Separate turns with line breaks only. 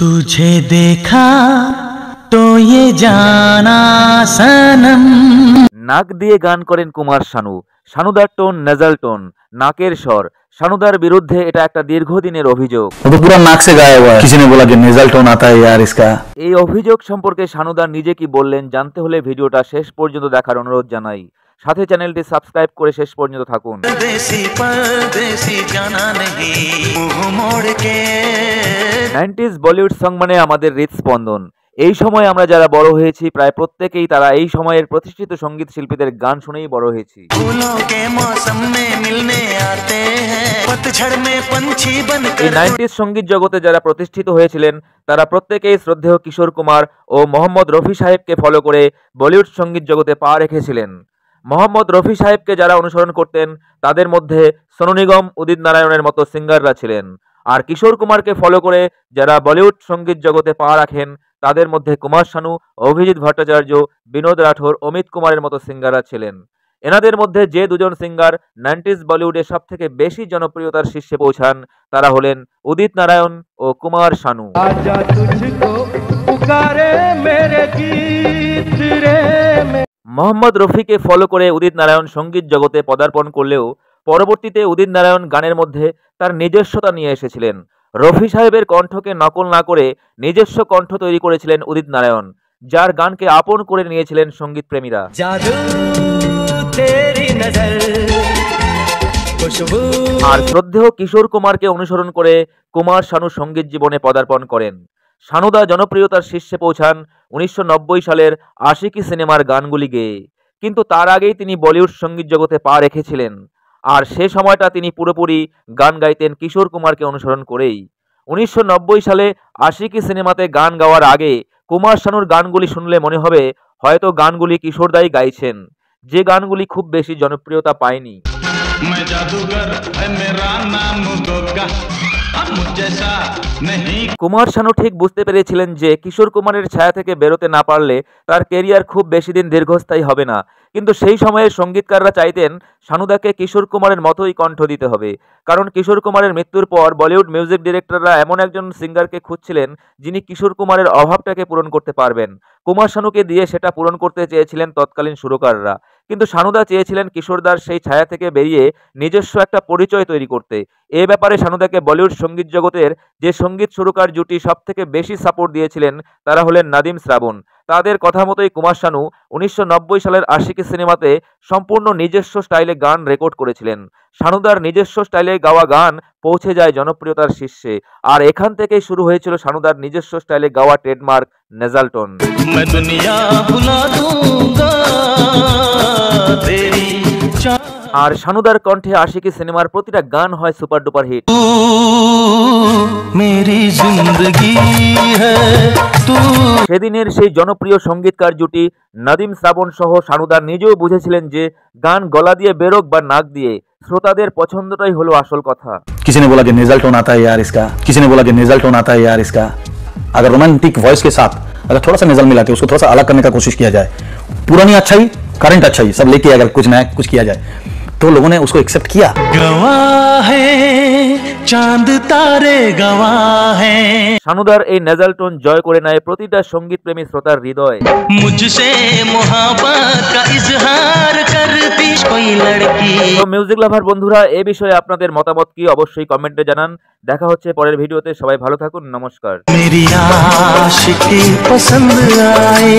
तुझे देखा तो ये जाना सनम।
নাক দিয়ে গান করেন কুমার শানু। শানুদার টোন নেজাল টোন, নাকের স্বর। শানুদার বিরুদ্ধে এটা একটা দীর্ঘদিনের অভিযোগ।
वो तो पूरा नाक से गाया हुआ है। किसी ने बोला कि नेजल टोन आता है यार इसका।
এই অভিযোগ সম্পর্কে শানুদা নিজে কি বললেন জানতে হলে ভিডিওটা শেষ পর্যন্ত দেখার অনুরোধ জানাই। সাথে চ্যানেলটি সাবস্ক্রাইব করে শেষ পর্যন্ত থাকুন।
परदेसी जाना नहीं मुंह मोड़ के।
90s বলিউড সং মানে আমাদের হৃদস্পন্দন। এই সময় আমরা যারা বড় হয়েছি প্রায় প্রত্যেকেই তারা এই সময়ের প্রতিষ্ঠিত সঙ্গীত শিল্পীদের গান শুনেই বড় হয়েছি।
फूलों के मौसम में मिलने आते हैं पतझड़ में पंछी बनकर।
এই 90s সঙ্গীত জগতে যারা প্রতিষ্ঠিত হয়েছিলেন তারা প্রত্যেকেই শ্রদ্ধেয় কিশোর কুমার ও মোহাম্মদ রফি সাহেবকে ফলো করে বলিউড সঙ্গীত জগতে পা রেখেছিলেন। মোহাম্মদ রফি সাহেবকে যারা অনুসরণ করতেন তাদের মধ্যে সোনু নিগম, উদিত নারায়ণের মতো সিঙ্গাররা ছিলেন। আর কিশোর কুমারকে ফলো করে যারা বলিউড সঙ্গীত জগতে পা রাখেন তাদের মধ্যে কুমার শানু, অভিজিৎ ভট্টাচার্য, বিনোদ রাঠোর, অমিত কুমারের মতো সিঙ্গাররা ছিলেন। এনাদের মধ্যে যে দুজন সিঙ্গার 90s বলিউডে সব থেকে বেশি জনপ্রিয়তার শীর্ষে পৌঁছান তারা হলেন উদিত নারায়ণ ও কুমার শানু। মোহাম্মদ রফিকে ফলো করে উদিত নারায়ণ সঙ্গীত জগতে পদার্পণ করলেও পরবর্তীতে উদিত নারায়ণ গানের মধ্যে তার নিজস্বতা নিয়ে এসেছিলেন। রফি সাহেবের কণ্ঠকে নকল না করে নিজস্ব কণ্ঠ তৈরি করেছিলেন উদিত নারায়ণ, যার গানকে আপন করে নিয়েছিলেন সঙ্গীত প্রেমীরা। আর শ্রদ্ধেয় কিশোর কুমারকে অনুসরণ করে কুমার শানু সঙ্গীত জীবনে পদার্পণ করেন। শানুদা জনপ্রিয়তার শীর্ষে পৌঁছান 1990 সালের আশিকি সিনেমার গানগুলি গেয়ে, কিন্তু তার আগেই তিনি বলিউড সঙ্গীত জগতে পা রেখেছিলেন। আর সে সময়টা তিনি পুরোপুরি গান গাইতেন কিশোর কুমারকে অনুসরণ করেই। 1990 সালে আশিকি সিনেমাতে গান গাওয়ার আগে কুমার শানুর গানগুলি শুনলে মনে হবে হয়তো গানগুলি কিশোরদাই গাইছেন, যে গানগুলি খুব বেশি জনপ্রিয়তা পায়নি। কুমার শানু ঠিক বুঝতে পেরেছিলেন যে কিশোর কুমারের ছায়া থেকে বেরোতে না পারলে তার কেরিয়ার খুব বেশি দিন দীর্ঘস্থায়ী হবে না, কিন্তু সেই সময়ের সঙ্গীতকাররা চাইতেন শানুদাকে কিশোর কুমারের মতোই কণ্ঠ দিতে হবে, কারণ কিশোর কুমারের মৃত্যুর পর বলিউড মিউজিক ডিরেক্টররা এমন একজন সিঙ্গারকে খুঁজছিলেন যিনি কিশোর কুমারের অভাবটাকে পূরণ করতে পারবেন। কুমার শানুকে দিয়ে সেটা পূরণ করতে চেয়েছিলেন তৎকালীন সুরকাররা, কিন্তু শানুদা চেয়েছিলেন কিশোরদার সেই ছায়া থেকে বেরিয়ে নিজস্ব একটা পরিচয় তৈরি করতে। এ ব্যাপারে শানুদাকে বলিউড সঙ্গীত জগতের যে সঙ্গীত সুরকার জুটি সব থেকে বেশি সাপোর্ট দিয়েছিলেন তারা হলেন নাদিম শ্রাবণ। তাদের কথা মতোই কুমার শানু 1990 সালের আশিকি সিনেমাতে সম্পূর্ণ নিজস্ব স্টাইলে গান রেকর্ড করেছিলেন। শানুদার নিজস্ব স্টাইলে গাওয়া গান পৌঁছে যায় জনপ্রিয়তার শীর্ষে, আর এখান থেকেই শুরু হয়েছিল শানুদার নিজস্ব স্টাইলে গাওয়া ট্রেডমার্ক নেজাল টোন। আর শানুদার কণ্ঠে আশিকি সিনেমার প্রতিটা গান হয় সুপার ডুপার হিট। সেদিনের সেই জনপ্রিয় সঙ্গীতকার জুটি নাদিম শ্রাবণ সহ শানুদা নিজেও বুঝেছিলেন যে গান গলা দিয়ে বেরোক বা নাক দিয়ে, শ্রোতাদের পছন্দটাই হলো আসল কথা।
किसी ने बोला कि नेजल टोन आता है यार इसका। किसी ने बोला कि नेजल टोन आता है यार इसका। अगर रोमांटिक वॉइस के साथ अगर थोड़ा सा नेजल मिला के उसको थोड़ा सा अलग करने का कोशिश किया जाए, पुरानी अच्छाई करंट अच्छाई सब लेके अगर कुछ नया कुछ किया जाए तो लोगों ने उसको एक्सेप्ट किया।
गवाह है चांद तारे गवाह है।
শানুদার এই নেজাল টোন জয় করে নেয় প্রতিটা সঙ্গীত প্রেমী শ্রোতার হৃদয়।
मुझसे मोहब्बत का इजहार करती कोई लड़की।
তো মিউজিক লাভার বন্ধুরা, এই বিষয়ে আপনাদের মতামত কি অবশ্যই কমেন্টে জানান। দেখা হচ্ছে পরের ভিডিওতে, সবাই ভালো থাকুন, নমস্কার।
मेरी आशिकी पसंद आए।